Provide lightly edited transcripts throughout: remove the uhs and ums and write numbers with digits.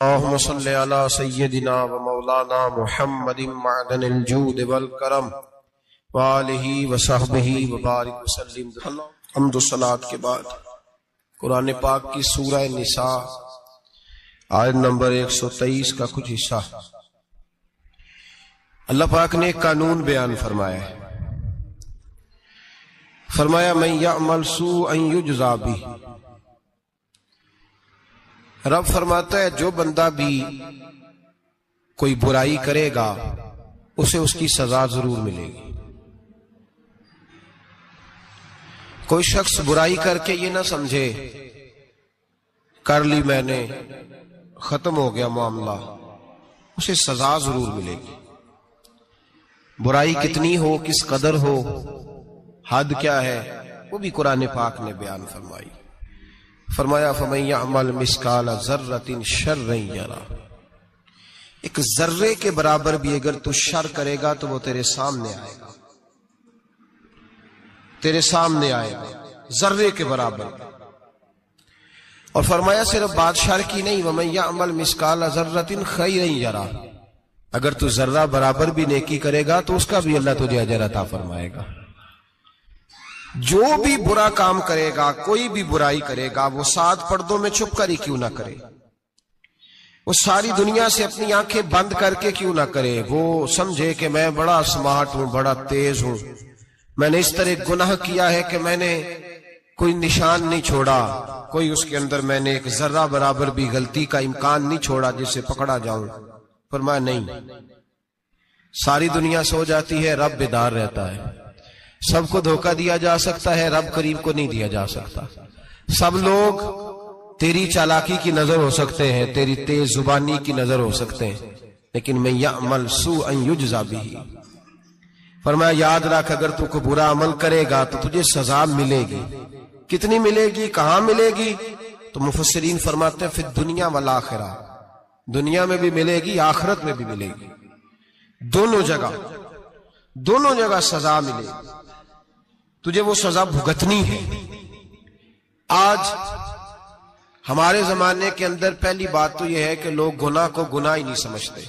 اللهم صل على سيدنا ومولانا محمد معدن الجود والکرم وآلہ وصحبہ وبارک وسلم۔ حمد و صلاۃ کے بعد قرآن پاک کی سورہ نساء آیت نمبر 123 کا کچھ حصہ اللہ پاک نے ایک قانون بیان فرمایا ہے۔ فرمایا من یعمل سوءا یجزا بہ، رب فرماتا ہے جو بندہ بھی کوئی برائی کرے گا اسے اس کی سزا ضرور ملے گی۔ کوئی شخص برائی کر کے یہ نہ سمجھے کر لی میں نے ختم ہو گیا معاملہ، اسے سزا ضرور ملے گی۔ برائی کتنی ہو، کس قدر ہو، حد کیا ہے، وہ بھی قرآن پاک نے بیان فرمائی۔ فرمایا فَمَن يَعْمَلْ مِثْقَالَ ذَرَّةٍ شَرًّا يَرَهُ، ایک ذرے کے برابر بھی اگر تو شر کرے گا تو وہ تیرے سامنے آئے گا، تیرے سامنے آئے گا ذرے کے برابر۔ اور فرمایا صرف بات شر کی نہیں، وَمَن يَعْمَلْ مِثْقَالَ ذَرَّةٍ خَيْرًا يَرَهُ، اگر تو ذرہ برابر بھی نیکی کرے گا تو اس کا بھی اللہ تجھے اجر عطا فرمائے گا۔ جو بھی برا کام کرے گا، کوئی بھی برائی کرے گا، وہ 7 پردوں میں چھپ کر ہی کیوں نہ کرے، وہ ساری دنیا سے اپنی آنکھیں بند کر کے کیوں نہ کرے، وہ سمجھے کہ میں بڑا سمارٹ ہوں، بڑا تیز ہوں، میں نے اس طرح گناہ کیا ہے کہ میں نے کوئی نشان نہیں چھوڑا، کوئی اس کے اندر میں نے ایک ذرہ برابر بھی غلطی کا امکان نہیں چھوڑا جس سے پکڑا جاؤں۔ فرمایا نہیں، ساری دنیا سو جاتی ہے، رب بیدار رہتا ہے۔ سب کو دھوکہ دیا جا سکتا ہے، رب کریم کو نہیں دیا جا سکتا۔ سب لوگ تیری چالاکی کی نظر ہو سکتے ہیں، تیری تیز زبانی کی نظر ہو سکتے ہیں، لیکن من یعمل سوءا یجزا بہ، فرمایا یاد رکھ اگر تو کوئی برا عمل کرے گا تو تجھے سزا ملے گی۔ کتنی ملے گی، کہاں ملے گی؟ تو مفسرین فرماتے ہیں فی الدنیا والآخرہ، دنیا میں بھی ملے گی، آخرت میں بھی ملے گی، دونوں جگہ سزا ملے گی، تجھے وہ سزا بھگتنی ہے۔ آج ہمارے زمانے کے اندر پہلی بات تو یہ ہے کہ لوگ گناہ کو گناہ ہی نہیں سمجھتے۔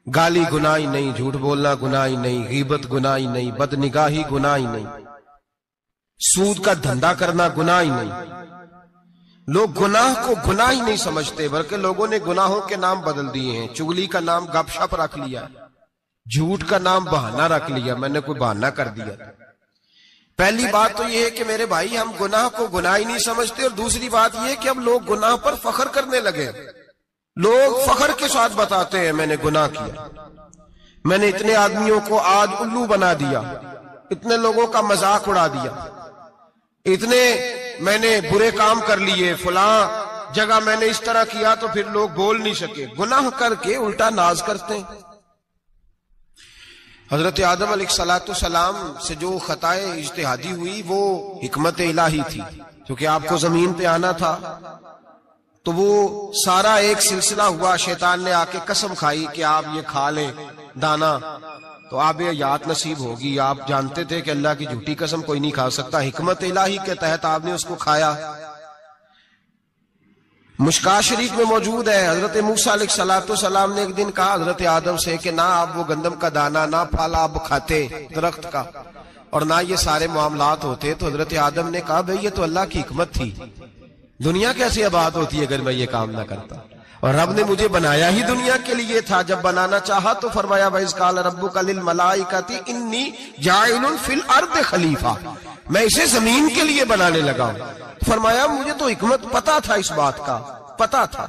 گالی گناہ ہی نہیں، جھوٹ بولنا گناہ ہی نہیں، غیبت گناہ ہی نہیں، بد نگاہی گناہ ہی نہیں، سود کا دھندا کرنا گناہ ہی نہیں۔ لوگ گناہ کو گناہ ہی نہیں سمجھتے، بلکہ لوگوں نے گناہوں کے نام بدل دیے ہیں۔ چگلی کا نام گپ شپ رکھ لیا، جھوٹ کا نام بہانہ رکھ لیا، میں نے کوئی بہانہ کر دیا۔ پہلی بات تو یہ ہے کہ میرے بھائی ہم گناہ کو گناہ ہی نہیں سمجھتے، اور دوسری بات یہ کہ اب لوگ گناہ پر فخر کرنے لگے۔ لوگ فخر کے ساتھ بتاتے ہیں میں نے گناہ کیا، میں نے اتنے آدمیوں کو آج الو بنا دیا، اتنے لوگوں کا مذاق اڑا دیا، اتنے میں نے برے کام کر لیے، فلاں جگہ میں نے اس طرح کیا تو پھر لوگ بول نہیں سکے۔ گناہ کر کے الٹا ناز کرتے ہیں۔ حضرت آدم علیہ السلام سے جو خطائے اجتہادی ہوئی وہ حکمت الہی تھی، کیونکہ آپ کو زمین پہ آنا تھا، تو وہ سارا ایک سلسلہ ہوا۔ شیطان نے آ کے قسم کھائی کہ آپ یہ کھا لیں دانا تو آپ یہ حیات نصیب ہوگی۔ آپ جانتے تھے کہ اللہ کی جھوٹی قسم کوئی نہیں کھا سکتا، حکمت الہی کے تحت آپ نے اس کو کھایا۔ مشکاہ شریف میں موجود ہے، حضرت موسیٰ علیہ السلام نے ایک دن کہا حضرت آدم سے کہ نہ آپ وہ گندم کا دانہ، نہ پھل آپ کھاتے درخت کا، اور نہ یہ سارے معاملات ہوتے۔ تو حضرت آدم نے کہا بھئی یہ تو اللہ کی حکمت تھی، دنیا کیسے آباد ہوتی ہے اگر میں یہ کام نہ کرتا، اور رب نے مجھے بنایا ہی دنیا کے لیے تھا۔ جب بنانا چاہا تو فرمایا وَإِذْ قَالَ رَبُّكَ لِلْمَلَائِكَةِ إِنِّي جَاعِلٌ فِي الْأَرْضِ خلیفہ، میں اسے زمین کے لیے بنانے لگا ہوں۔ فرمایا مجھے تو حکمت پتا تھا، اس بات کا پتا تھا،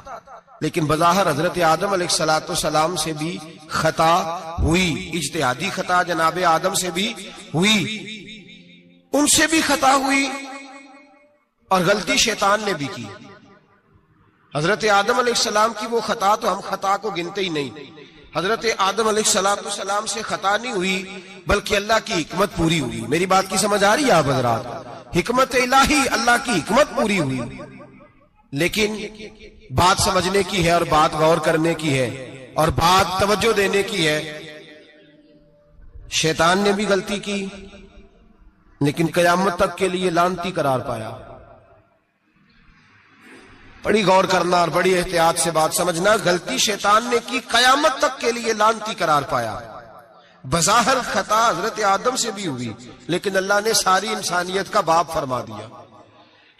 لیکن بظاہر حضرت آدم علیہ السلام سے بھی خطا ہوئی، اجتہادی خطا جناب آدم سے بھی ہوئی، ان سے بھی خطا ہوئی، اور غلطی شیطان نے بھی کی۔ حضرت آدم علیہ السلام کی وہ خطا تو ہم خطا کو گنتے ہی نہیں۔ حضرت آدم علیہ السلام سے خطا نہیں ہوئی بلکہ اللہ کی حکمت پوری ہوئی۔ میری بات کی سمجھ آ رہی ہے آپ حضرات؟ حکمت الہی، اللہ کی حکمت پوری ہوئی، لیکن بات سمجھنے کی ہے، اور بات غور کرنے کی ہے، اور بات توجہ دینے کی ہے۔ شیطان نے بھی غلطی کی لیکن قیامت تک کے لیے لعنتی قرار پایا۔ بڑی غور کرنا اور بڑی احتیاط سے بات سمجھنا. غلطی شیطان نے کی، قیامت تک کے لیے لعنتی قرار پایا. بظاہر خطا حضرت آدم سے بھی ہوئی، لیکن اللہ نے ساری انسانیت کا باپ فرما دیا.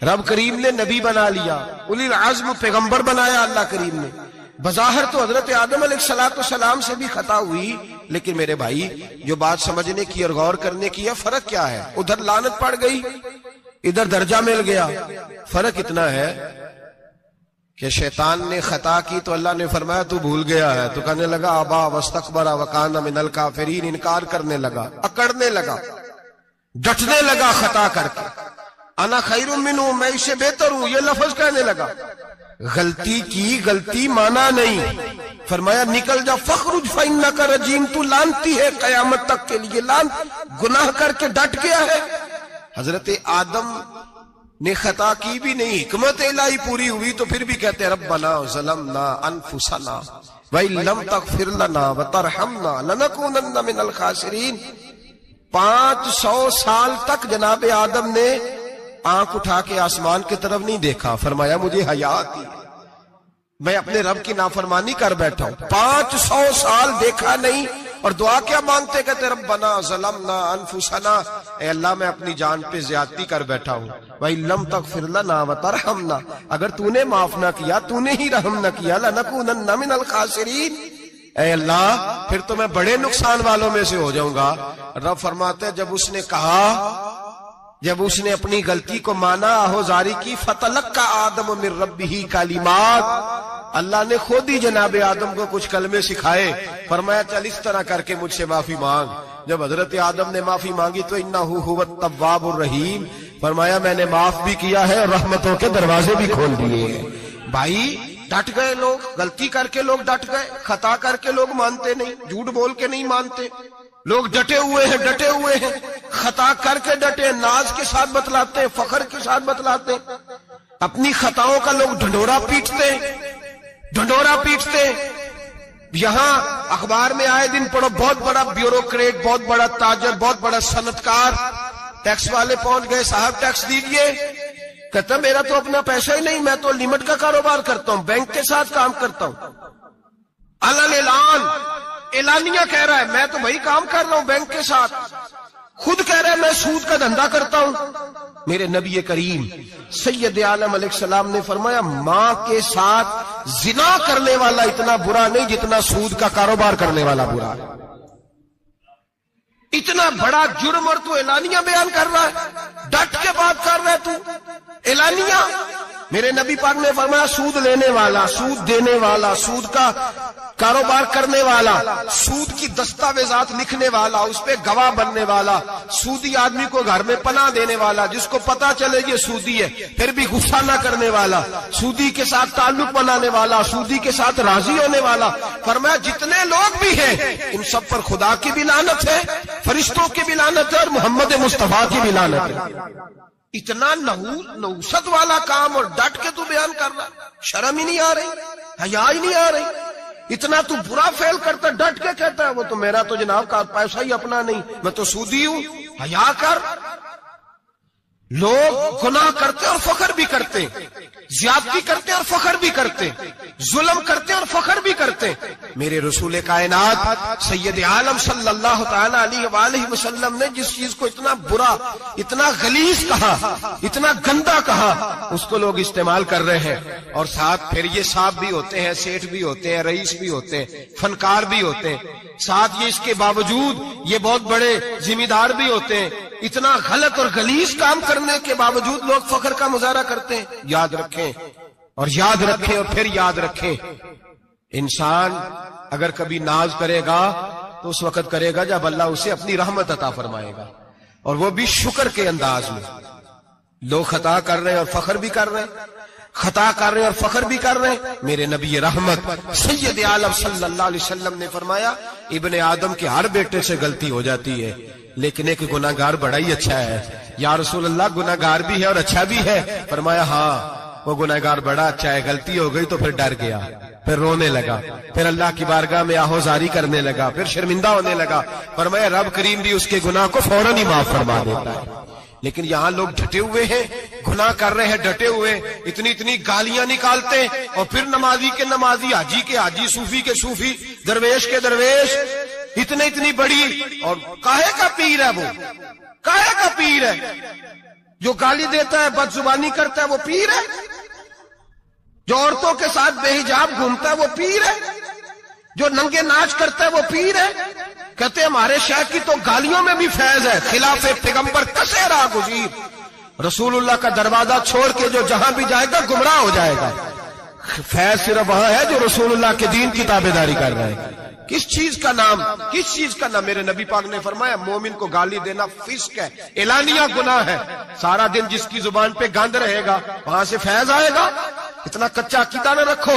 رب کریم نے نبی بنا لیا، اولی العزم پیغمبر بنایا اللہ کریم نے. بظاہر تو حضرت آدم علیہ السلام سے بھی خطا ہوئی، لیکن میرے بھائی جو بات سمجھنے کی اور غور کرنے کی ہے، فرق کیا ہے؟ ادھر لعنت پڑ گئی، ادھر درجہ مل گیا. فرق اتنا ہے کہ شیطان نے خطا کی تو اللہ نے فرمایا تو بھول گیا ہے، تو کہنے لگا ابا واستکبر وکان من الکافرین، انکار کرنے لگا، اکڑنے لگا، ڈٹنے لگا خطا کر کے. انا خیر منہ، میں اس سے بہتر ہوں، یہ لفظ کہنے لگا. غلطی کی، غلطی مانا نہیں. فرمایا نکل جا، فخرج فإنک رجیم، تو لعنتی ہے قیامت تک کے لیے. گناہ کر کے ڈٹ گیا ہے. حضرت آدم نے خطا کی بھی نہیں، حکمت الہی پوری ہوئی تو پھر بھی کہتے ہیں ربنا ظلمنا انفسنا وَإِن لَمْ تَغْفِرْ لَنَا وَتَرْحَمْنَا لَنَكُونَنَّ مِنَ الْخَاسِرِينَ. 500 سال تک جناب آدم نے آنکھ اٹھا کے آسمان کی طرف نہیں دیکھا. فرمایا مجھے حیا آتی ہے، میں اپنے رب کی نافرمانی کر بیٹھا ہوں. 500 سال دیکھا نہیں، اور دعا کیا مانگتے؟ کہتے ربنا ظلمنا انفسنا، اے اللہ میں اپنی جان پہ زیادتی کر بیٹھا ہوں. وَإِن لَمْ تَغْفِرْ لَنَا وَتَرْحَمْنَا، اگر تو نے معاف نہ کیا، تو نے ہی رحم نہ کیا، لَنَكُونَنَّ مِنَ الْخَاسِرِينَ، اے اللہ پھر تو میں بڑے نقصان والوں میں سے ہو جاؤں گا. رب فرماتے ہیں جب اس نے کہا، جب اس نے اپنی غلطی کو مانا، آہوزاری کی، فَتَلَقَّى آدَمُ مِن رَبِّهِ کَلِمَاتٍ، اللہ نے خود ہی جناب آدم کو کچھ کلمے سکھائے. فرمایا چل اس طرح کر کے مجھ سے معافی مانگ. جب حضرت آدم نے معافی مانگی تو انہ ھو التواب الرحیم، فرمایا میں نے معاف بھی کیا ہے اور رحمتوں کے دروازے بھی کھول دیے. بھائی ڈٹ گئے لوگ، غلطی کر کے لوگ ڈٹ گئے، خطا کر کے لوگ مانتے نہیں، جھوٹ بول کے نہیں مانتے. لوگ ڈٹے ہوئے ہیں، ڈٹے ہوئے ہیں، خطا کر کے ڈٹے، ناز کے ساتھ بتلاتے، فخر کے ساتھ بتلاتے. اپنی خطاؤں کا لوگ ڈھنڈورا پیٹتے، ڈھنڈورا پیٹتے. یہاں اخبار میں آئے دن پڑھو، بہت بڑا بیوروکریٹ، بہت بڑا تاجر، بہت بڑا صنعتکار، ٹیکس والے پہنچ گئے، صاحب ٹیکس دیجئے. کہتا میرا تو اپنا پیسہ ہی نہیں، میں تو لمٹ کا کاروبار کرتا ہوں، بینک کے ساتھ کام کرتا ہوں. اعلانیہ کہہ رہا ہے میں تو وہی کام کر رہا ہوں بینک کے ساتھ. خود کہہ رہا ہے میں سود کا دھندا کرتا ہوں. میرے نبی کریم سید عالم علیہ السلام نے فرمایا ماں کے ساتھ زنا کرنے والا اتنا برا نہیں جتنا سود کا کاروبار کرنے والا برا ہے. اتنا بڑا جرم اور تو اعلانیہ بیان کر رہا ہے، ڈٹ کے بات کر رہا ہے تو اعلانیہ. میرے نبی پاک نے فرمایا سود لینے والا، سود دینے والا، سود کا کاروبار کرنے والا، سود کی دستاویزات لکھنے والا، اس پہ گواہ بننے والا، سودی آدمی کو گھر میں پناہ دینے والا، جس کو پتا چلے یہ سودی ہے پھر بھی غصہ نہ کرنے والا، سودی کے ساتھ تعلق بنانے والا، سودی کے ساتھ راضی ہونے والا. فرمایا جتنے لوگ بھی ہیں ان سب پر خدا کی بھی لعنت ہے، فرشتوں کی بھی لعنت ہے، اور محمد مصطفیٰ کی بھی لعنت ہے. اتنا نحوست والا کام اور ڈٹ کے تو بیان کر رہا، شرم ہی نہیں آ رہی، حیا ہی نہیں آ رہی. اتنا تو برا فیل کرتا، ڈٹ کے کہتا ہے وہ تو میرا تو جناب کا پیسہ ہی اپنا نہیں، میں تو سودی ہوں. حیا کر. لوگ گناہ کرتے اور فخر بھی کرتے، زیادتی کرتے اور فخر بھی کرتے، ظلم کرتے اور فخر بھی کرتے. میرے رسول کائنات سید عالم صلی اللہ تعالی علیہ وآلہ وسلم نے جس چیز کو اتنا برا، اتنا غلیظ کہا، اتنا گندا کہا، اس کو لوگ استعمال کر رہے ہیں. اور ساتھ پھر یہ صاحب بھی ہوتے ہیں، سیٹھ بھی ہوتے ہیں، رئیس بھی ہوتے ہیں، فنکار بھی ہوتے ہیں، ساتھ یہ اس کے باوجود یہ بہت بڑے ذمہ دار بھی ہوتے ہیں. اتنا غلط اور غلیظ کام کرنے کے باوجود لوگ فخر کا مظاہرہ کرتے ہیں. یاد رکھیں اور یاد رکھیں اور پھر یاد رکھیں، انسان اگر کبھی ناز کرے گا تو اس وقت کرے گا جب اللہ اسے اپنی رحمت عطا فرمائے گا، اور وہ بھی شکر کے انداز میں. لوگ خطا کر رہے ہیں اور فخر بھی کر رہے ہیں، خطا کر رہے ہیں اور فخر بھی کر رہے ہیں. میرے نبی رحمت سید عالم صلی اللہ علیہ وسلم نے فرمایا ابن آدم کے ہر بیٹے سے غلطی ہو جاتی ہے، لیکن ایک گناہگار بڑا ہی اچھا ہے. یا رسول اللہ گناہگار بھی ہے اور اچھا بھی ہے؟ فرمایا ہاں وہ گناہگار بڑا اچھا ہے، غلطی ہو گئی تو پھر ڈر گیا، پھر رونے لگا، پھر اللہ کی بارگاہ میں آہوزاری کرنے لگا، پھر شرمندہ ہونے لگا. فرمایا رب کریم بھی اس کے گناہ کو فوراً ہی معاف فرما دیتا ہے. لیکن یہاں لوگ ڈٹے ہوئے ہیں، گناہ کر رہے ہیں ڈٹے ہوئے، اتنی اتنی گالیاں نکالتے اور پھر نمازی کے نمازی، حاجی کے حاجی، صوفی کے صوفی، درویش کے درویش، اتنی بڑی، اور کاہے کا پیر ہے وہ؟ کاہے کا پیر ہے؟ جو گالی دیتا ہے، بد زبانی کرتا ہے، وہ پیر ہے؟ جو عورتوں کے ساتھ بے حجاب گھومتا ہے وہ پیر ہے؟ جو ننگے ناچ کرتا ہے وہ پیر ہے؟ کہتے ہیں ہمارے شیخ کی تو گالیوں میں بھی فیض ہے، خلاف پیغمبر کسے راہ گزیر، رسول اللہ کا دروازہ چھوڑ کے جو جہاں بھی جائے گا گمراہ ہو جائے گا۔ فیض صرف وہاں ہے جو رسول اللہ کے دین کی تابعداری کر رہے ہیں۔ کس چیز کا نام، کس چیز کا نام؟ میرے نبی پاک نے فرمایا مومن کو گالی دینا فسق ہے، اعلانیہ گناہ ہے۔ سارا دن جس کی زبان پہ گند رہے گا وہاں سے فیض آئے گا؟ اتنا کچا عقیدہ نہ رکھو،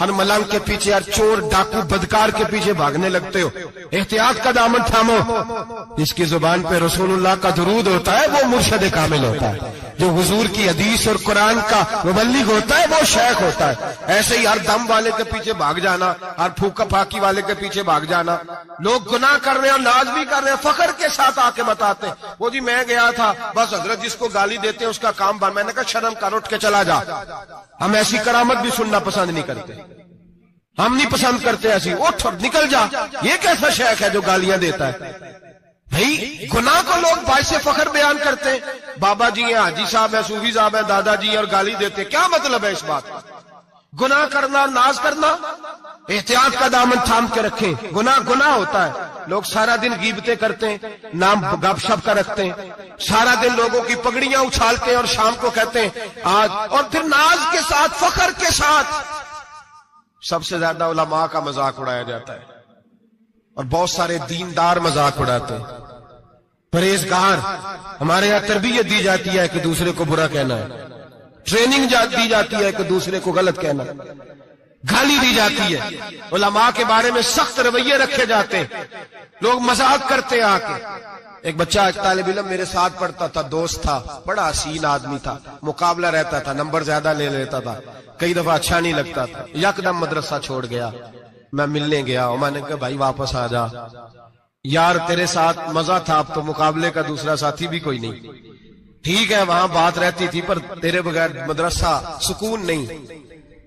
ہر ملنگ کے پیچھے، ہر چور ڈاکو بدکار کے پیچھے بھاگنے لگتے ہو۔ احتیاط کا دامن تھامو۔ جس کی زبان پہ رسول اللہ کا درود ہوتا ہے وہ مرشد کامل ہوتا ہے، جو حضور کی حدیث اور قرآن کا مبلغ ہوتا ہے وہ شیخ ہوتا ہے۔ ایسے ہی ہر دم والے کے پیچھے بھاگ جانا، ہر پھوکا پھاکی والے کے پیچھے بھاگ جانا۔ لوگ گناہ کر رہے ہیں اور ناز بھی کر رہے ہیں، فخر کے ساتھ آ کے بتاتے ہیں وہ جی میں گیا تھا، بس حضرت جس کو گالی دیتے ہیں اس کا کام بن۔ میں نے کہا شرم کر، اٹھ کے چلا جا۔ ہم ایسی کرامت بھی سننا پسند نہیں کرتے، ہم نہیں پسند کرتے ایسی، اٹھ اور نکل جا۔ یہ کیسا شیخ ہے جو گالیاں دیتا ہے؟ بھئی گناہ کو لوگ باعث فخر بیان کرتے ہیں، بابا جی ہیں، حاجی صاحب ہیں، صوفی صاحب ہیں، دادا جی ہیں، اور گالی دیتے ہیں۔ کیا مطلب ہے اس بات کا؟ گناہ کرنا، ناز کرنا، احتیاط کا دامن تھام کے رکھیں۔ گناہ ہوتا ہے۔ لوگ سارا دن غیبتیں کرتے ہیں، نام گپ شپ کا رکھتے ہیں، سارا دن لوگوں کی پگڑیاں اچھالتے ہیں اور شام کو کہتے ہیں آج، اور پھر ناز کے ساتھ، فخر کے ساتھ۔ سب سے زیادہ علماء کا مذاق اڑایا جاتا ہے اور بہت سارے دیندار مذاق اڑاتے ہیں۔ پرہیزگار، ہمارے یہاں تربیت دی جاتی ہے کہ دوسرے کو برا کہنا ہے، ٹریننگ دی جاتی ہے کہ دوسرے کو غلط کہنا، گالی دی جاتی ہے، علماء کے بارے میں سخت رویے رکھے جاتے ہیں، لوگ مذاق کرتے ہیں آ کے۔ ایک بچہ، ایک طالب علم میرے ساتھ پڑھتا تھا، دوست تھا، بڑا حسین آدمی تھا، مقابلہ رہتا تھا، نمبر زیادہ لے لیتا تھا، کئی دفعہ اچھا نہیں لگتا تھا، یکدم مدرسہ چھوڑ گیا۔ میں ملنے گیا اور میں نے کہا بھائی واپس آ جا یار، تیرے ساتھ مزہ تھا، اب تو مقابلے کا دوسرا ساتھی بھی کوئی نہیں۔ ٹھیک ہے وہاں بات رہتی تھی پر تیرے بغیر مدرسہ سکون نہیں۔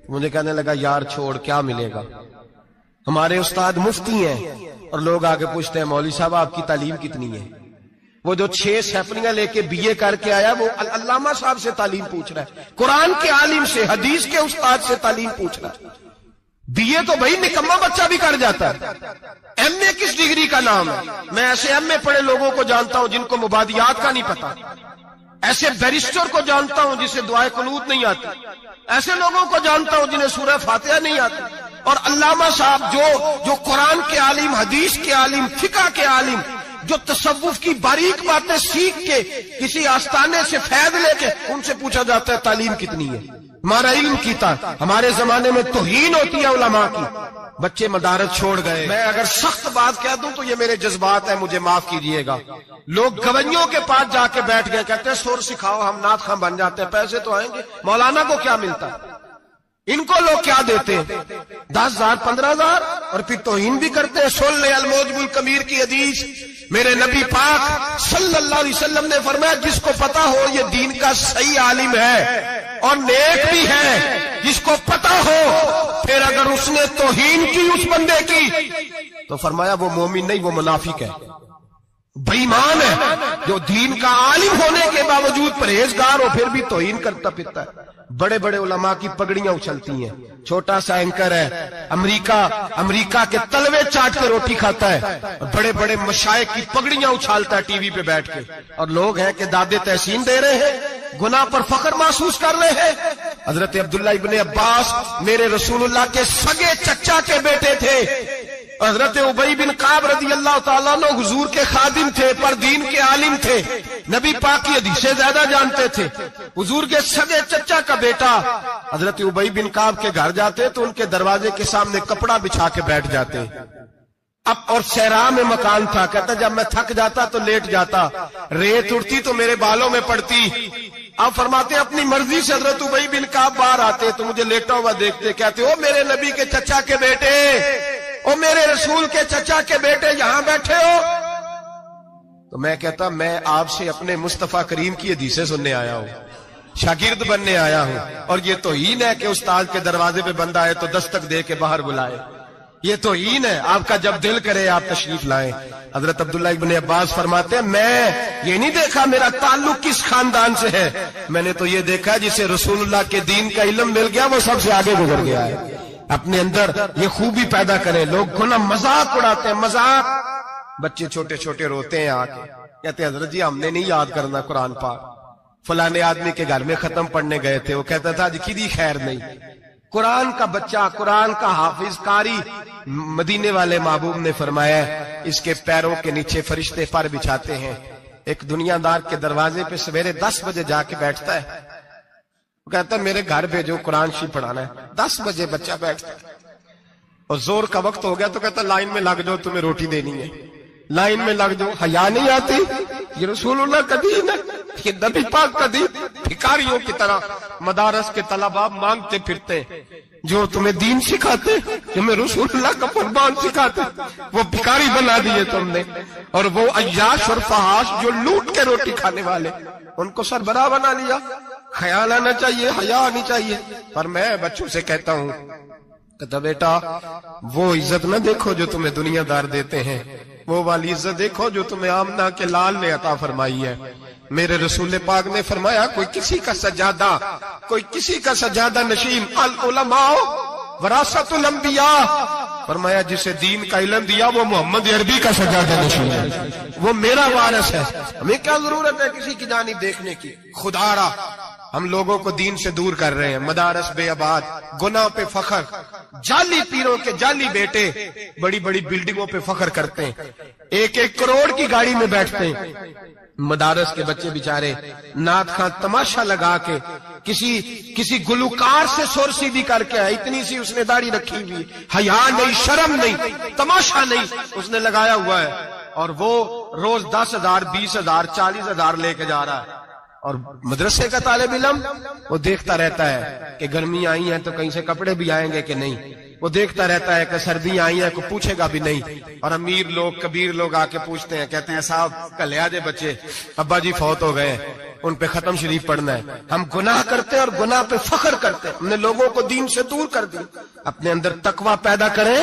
مجھے کہنے لگا یار چھوڑ، کیا ملے گا؟ ہمارے استاد مفتی ہیں اور لوگ آگے پوچھتے ہیں مولوی صاحب آپ کی تعلیم کتنی ہے؟ وہ جو 6 سیفنیاں لے کے BA کر کے آیا وہ علامہ صاحب سے تعلیم پوچھ رہا ہے، قرآن کے عالم سے، حدیث کے استاد سے تعلیم پوچھ رہا ہے۔ BA تو بھائی نکما بچہ بھی کر جاتا ہے، MA کس ڈگری کا نام ہے؟ میں ایسے MA پڑھے لوگوں کو جانتا ہوں جن کو مبادیات کا نہیں پتا، ایسے بیرسٹر کو جانتا ہوں جسے دعائے قنوت نہیں آتی، ایسے لوگوں کو جانتا ہوں جنہیں سورہ فاتحہ نہیں آتی، اور علامہ صاحب جو قرآن کے عالم، حدیث کے عالم، فقہ کے عالم، جو تصوف کی باریک باتیں سیکھ کے کسی آستانے سے فیض لے کے، ان سے پوچھا جاتا ہے تعلیم کتنی ہے؟ ہمارا علم کیتا، ہمارے زمانے میں توہین ہوتی ہے علماء کی، بچے مدارس چھوڑ گئے۔ میں اگر سخت بات کہہ دوں تو یہ میرے جذبات ہیں، مجھے معاف کیجئے گا۔ لوگ گویوں کے پاس جا کے بیٹھ گئے، کہتے ہیں سور سکھاؤ، ہم نعت خواں بن جاتے ہیں، پیسے تو آئیں گے۔ مولانا کو کیا ملتا ہے؟ ان کو لوگ کیا دیتے ہیں؟ 10,000 15,000، اور پھر توہین بھی کرتے ہیں۔ سن لے الموجب الکبیر کی حدیث، میرے نبی پاک صلی اللہ علیہ وسلم نے فرمایا جس کو پتا ہو یہ دین کا صحیح عالم ہے اور نیک بھی ہے، جس کو پتا ہو، پھر اگر اس نے توہین کی اس بندے کی تو فرمایا وہ مومن نہیں، وہ منافق ہے، بے ایمان ہے، جو دین کا عالم ہونے کے باوجود پرہیزگار ہو پھر بھی توہین کرتا پھرتا ہے۔ بڑے بڑے علماء کی پگڑیاں اچھلتی ہیں، چھوٹا سا اینکر ہے امریکہ کے تلوے چاٹ کے روٹی کھاتا ہے، اور بڑے بڑے مشائخ کی پگڑیاں اچھالتا ہے ٹی وی پہ بیٹھ کے، اور لوگ ہیں کہ دادے تحسین دے رہے ہیں، گناہ پر فخر محسوس کر رہے ہیں۔ حضرت عبداللہ ابن عباس میرے رسول اللہ کے سگے چچا کے بیٹے تھے، حضرت ابی بن کعب رضی اللہ تعالیٰ عنہ حضور کے خادم تھے، پر دین کے عالم تھے، نبی پاک کی حدیثیں زیادہ جانتے تھے۔ حضور کے سگے چچا کا بیٹا حضرت ابی بن کعب کے گھر جاتے تو ان کے دروازے کے سامنے کپڑا بچھا کے بیٹھ جاتے۔ اب اور صحرا میں مکان تھا، کہتا جب میں تھک جاتا تو لیٹ جاتا، ریت اڑتی تو میرے بالوں میں پڑتی۔ اب فرماتے اپنی مرضی سے حضرت ابی بن کعب باہر آتے تو مجھے لیٹا ہوا دیکھتے، کہتے او میرے نبی کے چچا کے بیٹے، او میرے رسول کے چچا کے بیٹے یہاں بیٹھے ہو؟ حضرت ابی بن کعب نے فرمایا جس کو پتا ہو یہ دین کا صحیح عالم ہے اور نیک بھی ہے، جس کو پتا ہو پھر اگر اس نے توہین کی اس بندے کی تو فرمایا وہ مومن نہیں، وہ منافق ہے۔ تو میں کہتا میں آپ سے اپنے مصطفیٰ کریم کی حدیثیں سننے آیا ہوں، شاگرد بننے آیا ہوں، اور یہ توہین ہے کہ استاد کے دروازے پہ بندہ آئے تو دستک دے کے باہر بلائے، یہ توہین ہے۔ آپ کا جب دل کرے آپ تشریف لائیں۔ حضرت عبداللہ ابن عباس فرماتے ہیں میں یہ نہیں دیکھا میرا تعلق کس خاندان سے ہے، میں نے تو یہ دیکھا جسے رسول اللہ کے دین کا علم مل گیا وہ سب سے آگے گزر گیا ہے۔ اپنے اندر یہ خوبی پیدا کریں۔ لوگ گناہ مذاق اڑاتے ہیں، مذاق، بچے چھوٹے چھوٹے روتے ہیں آ کے، کہتے ہیں حضرت جی ہم نے نہیں یاد کرنا قرآن پاک، فلانے آدمی کے گھر میں ختم پڑھنے گئے تھے، وہ کہتا تھا جی کدی خیر نہیں۔ قرآن کا بچہ، قرآن کا حافظ قاری، مدینے والے محبوب نے فرمایا ہے اس کے پیروں کے نیچے فرشتے پر بچھاتے ہیں۔ ایک دنیا دار کے دروازے پہ سویرے 10 بجے جا کے بیٹھتا ہے، وہ کہتا ہے میرے گھر بھیجو قرآن شریف پڑھانا ہے۔ 10 بجے بچہ بیٹھتا ہے، اور زور کا وقت ہو گیا تو کہتا ہے لائن میں لگ جاؤ تمہیں روٹی دینی ہے، لائن میں لگ جاؤ۔ حیا نہیں آتی؟ یہ رسول اللہ کا دین ہے، یہ نبی پاک کا دین۔ بھکاریوں کی طرح مدارس کے طلباء مانگتے پھرتے جو تمہیں دین سکھاتے، تمہیں رسول اللہ کا فرمان سکھاتے، وہ بھکاری بنا دیے تم نے۔ اور وہ عیاش اور فحاش جو لوٹ کے روٹی کھانے والے، ان کو سربراہ بنا لیا۔ خیال آنا چاہیے، حیا آنی چاہیے۔ پر میں بچوں سے کہتا ہوں کہتا بیٹا وہ عزت نہ دیکھو جو تمہیں دنیا دار دیتے ہیں، وہ والی عزت دیکھو جو تمہیں آمنہ کے لال نے عطا فرمائی ہے۔ میرے رسول پاک نے فرمایا کوئی کسی کا سجادہ، کوئی کسی کا سجادہ نشین، العلماء وراثت الانبیاء، فرمایا جسے دین کا علم دیا وہ محمد عربی کا سجادہ نشین ہے، وہ میرا وارث ہے۔ ہمیں کیا ضرورت ہے کسی کی جانب دیکھنے کی؟ خدا را ہم لوگوں کو دین سے دور کر رہے ہیں، مدارس بے آباد، گناہ پہ فخر، جعلی پیروں کے جعلی بیٹے بڑی بڑی بلڈنگوں پہ فخر کرتے ہیں، 1-1 کروڑ کی گاڑی میں بیٹھتے ہیں۔ مدارس کے بچے بیچارے نعت خواں تماشا لگا کے کسی گلوکار سے سور سیدھی کر کے آئے، اتنی سی اس نے داڑھی رکھی ہوئی، حیا نہیں، شرم نہیں، تماشا نہیں، اس نے لگایا ہوا ہے، اور وہ روز 10,000 20,000 40,000 لے کے جا رہا ہے۔ اور مدرسے کا طالب علم وہ دیکھتا رہتا ہے کہ گرمیاں آئی ہیں تو کہیں سے کپڑے بھی آئیں گے کہ نہیں، وہ دیکھتا رہتا ہے کہ سردیاں آئی ہیں کوئی پوچھے گا بھی نہیں۔ اور امیر لوگ کبیر لوگ آ کے پوچھتے ہیں، کہتے ہیں صاحب کل لے آجے بچے، ابا جی فوت ہو گئے، ان پہ ختم شریف پڑھنا ہے۔ ہم گناہ کرتے ہیں اور گناہ پہ فخر کرتے ہیں، ہم نے لوگوں کو دین سے دور کر دیا۔ اپنے اندر تقوی پیدا کریں،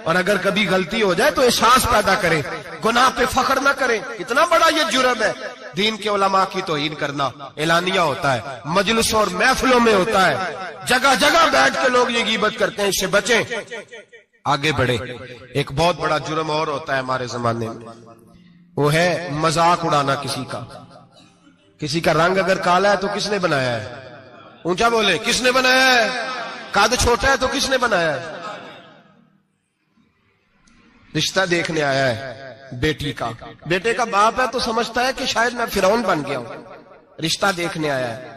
اور اگر کبھی غلطی ہو جائے تو احساس پیدا کریں، گناہ پہ فخر نہ کریں۔ اتنا بڑا یہ جرم ہے دین کے علماء کی توہین کرنا۔ اعلانیہ ہوتا ہے، مجلسوں اور محفلوں میں ہوتا ہے، جگہ جگہ بیٹھ کے لوگ یہ غیبت کرتے ہیں، اس سے بچیں، آگے بڑھے۔ ایک بہت بڑا جرم اور ہوتا ہے ہمارے زمانے میں، وہ ہے مذاق اڑانا کسی کا۔ کسی کا رنگ اگر کالا ہے تو کس نے بنایا ہے؟ اونچا بولے، کس نے بنایا ہے؟ قد چھوٹا ہے تو کس نے بنایا ہے؟ رشتہ دیکھنے آیا ہے بیٹی کا، بیٹے کا باپ ہے تو سمجھتا ہے کہ شاید میں فرعون بن گیا ہوں، رشتہ دیکھنے آیا ہے،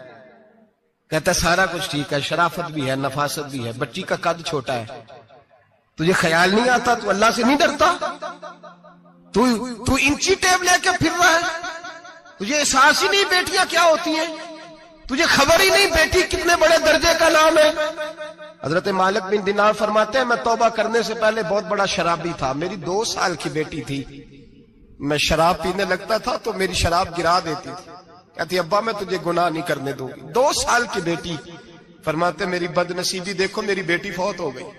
کہتا ہے سارا کچھ ٹھیک ہے، شرافت بھی ہے، نفاست بھی ہے، بچی کا قد چھوٹا ہے، تجھے خیال نہیں آتا؟ تو اللہ سے نہیں ڈرتا؟ تو انچی ٹیپ لے کے پھر رہا ہے، تجھے احساس ہی نہیں بیٹیاں کیا ہوتی ہیں، تجھے خبر ہی نہیں بیٹی کتنے بڑے درجے کا نام ہے۔ حضرت مالک بن دینار فرماتے ہیں میں توبہ کرنے سے پہلے بہت بڑا شرابی تھا، میری 2 سال کی بیٹی تھی، میں شراب پینے لگتا تھا تو میری شراب گرا دیتی تھی، کہتی ابا میں تجھے گناہ نہیں کرنے دوں گی۔ 2 سال کی بیٹی، فرماتے میری بد نصیبی دیکھو میری بیٹی فوت ہو گئی۔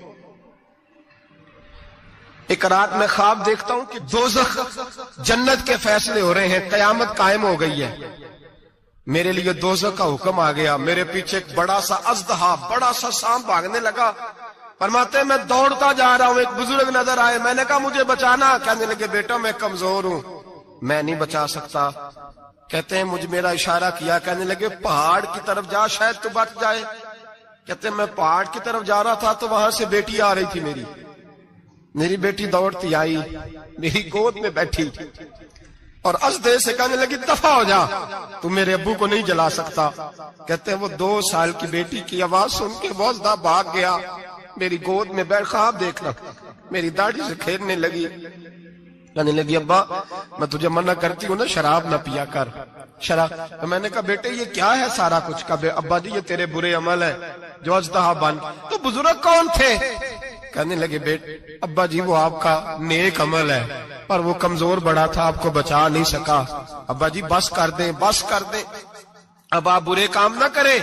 ایک رات میں خواب دیکھتا ہوں کہ دوزخ جنت کے فیصلے ہو رہے ہیں، قیامت قائم ہو گئی ہے، میرے لیے دوزخ کا حکم آ گیا، میرے پیچھے ایک بڑا سا اژدہا، بڑا سا سانپ بھاگنے لگا، فرماتے ہیں میں دوڑتا جا رہا ہوں، ایک بزرگ نظر آئے، میں نے کہا مجھے بچانا، کہنے لگے بیٹا میں کمزور ہوں، میں نہیں بچا سکتا، کہتے ہیں مجھ میرا اشارہ کیا، کہنے لگے پہاڑ کی طرف جا شاید تو بچ جائے، کہتے ہیں میں پہاڑ کی طرف جا رہا تھا تو وہاں سے بیٹی آ رہی تھی، میری بیٹی دوڑتی آئی، میری گود میں بیٹھی اور ازدے سے کہنے لگی دفع ہو جا، تو میرے ابو کو نہیں جلا سکتا، کہتے ہیں وہ 2 سال کی بیٹی کی آواز سن کے وہ ازدہ بھاگ گیا، میری گود میں بیٹھ خواب دیکھنا، میری داڑھی سے کھیلنے لگی، کہنے لگی ابا میں تجھے منع کرتی ہوں نا شراب نہ پیا کر، شراب، تو میں نے کہا بیٹے یہ کیا ہے سارا کچھ؟ کہا ابا جی یہ تیرے برے عمل ہے جو اژدہا بن۔ تو بزرگ کون تھے؟ کہنے لگے بیٹے ابا جی وہ آپ کا نیک عمل ہے پر وہ کمزور بڑا تھا آپ کو بچا نہیں سکا. ابا جی بس کر دیں بس کر دیں, اب آپ برے کام نہ کریں,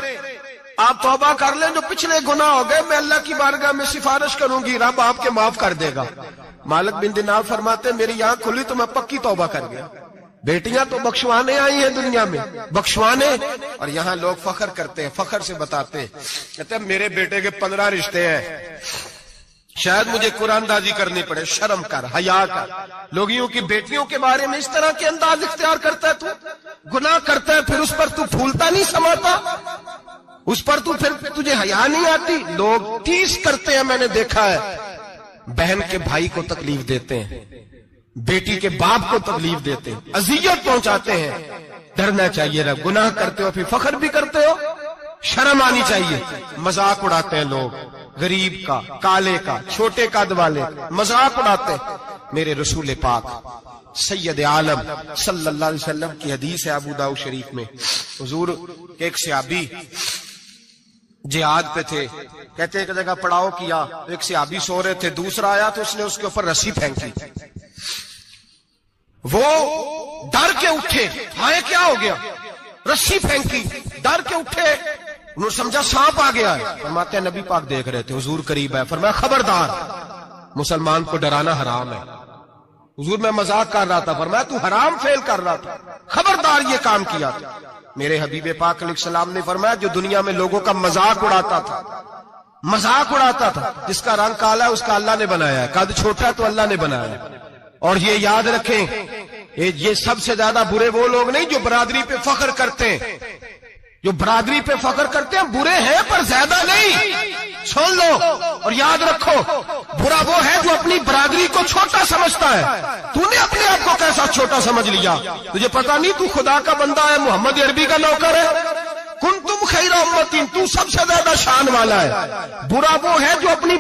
آپ توبہ کر لیں, جو پچھلے گناہ ہو گئے میں اللہ کی بارگاہ میں سفارش کروں گی, رب آپ کے معاف کر دے گا. مالک بن دینار فرماتے میری آنکھ کھلی تو میں پکی توبہ کر گیا. بیٹیاں تو بخشوانے آئی ہیں دنیا میں, بخشوانے, اور یہاں لوگ فخر کرتے ہیں, فخر سے بتاتے ہیں, کہتے ہیں میرے بیٹے کے 15 رشتے ہیں, شاید مجھے قرآن دازی کرنی پڑے. شرم کر, حیا کر. لوگیوں کی بیٹیوں کے بارے میں اس طرح کے انداز اختیار کرتا ہے, تو گناہ کرتا ہے پھر اس پر تو پھولتا نہیں سماتا, اس پر تو پھر تجھے حیا نہیں آتی. لوگ ٹیس کرتے ہیں, میں نے دیکھا ہے, بہن کے بھائی کو تکلیف دیتے ہیں, بیٹی کے باپ کو تکلیف دیتے ہیں, اذیت پہنچاتے ہیں. ڈرنا چاہیے رب, گناہ کرتے ہو پھر فخر بھی کرتے ہو, شرم آنی چاہیے. مذاق اڑاتے ہیں لوگ, غریب کا, کالے کا, چھوٹے قد والے, مذاق اڑاتے ہیں. میرے رسول پاک سید عالم صلی اللہ علیہ وسلم کی حدیث ہے ابو داؤد شریف میں, حضور کے ایک صحابی جہاد پہ تھے, کہتے ہیں ایک جگہ پڑاؤ کیا, ایک صحابی سو رہے تھے, دوسرا آیا تو اس نے اس کے اوپر رسی پھینکی. وہ ڈر کے اٹھے, ہائے کیا ہو گیا, رسی پھینکی, ڈر کے اٹھے, انہوں نے سمجھا سانپ آ گیا ہے. فرماتے ہیں نبی پاک دیکھ رہے تھے, حضور قریب ہے, فرمایا خبردار, مسلمان کو ڈرانا حرام ہے. حضور میں مذاق کر رہا تھا, فرمایا تو حرام فعل کر رہا تھا, خبردار یہ کام کیا تھا. میرے حبیب پاک علیہ السلام نے فرمایا جو دنیا میں لوگوں کا مذاق اڑاتا تھا, مذاق اڑاتا تھا, جس کا رنگ کالا ہے اس کا اللہ نے بنایا ہے, قد چھوٹا ہے تو اللہ نے بنایا ہے. اور یہ یاد رکھیں, یہ سب سے زیادہ برے وہ لوگ نہیں جو برادری پہ فخر کرتے ہیں, جو برادری پہ فخر کرتے ہیں برے ہیں پر زیادہ نہیں. سن لو اور یاد رکھو, برا وہ ہے جو اپنی برادری کو چھوٹا سمجھتا ہے. تو نے اپنے آپ کو کیسا چھوٹا سمجھ لیا, تجھے پتا نہیں تو خدا کا بندہ ہے, محمد عربی کا نوکر ہے. کنتم خیر امۃ, تو سب سے زیادہ شان والا ہے. برا وہ ہے جو اپنی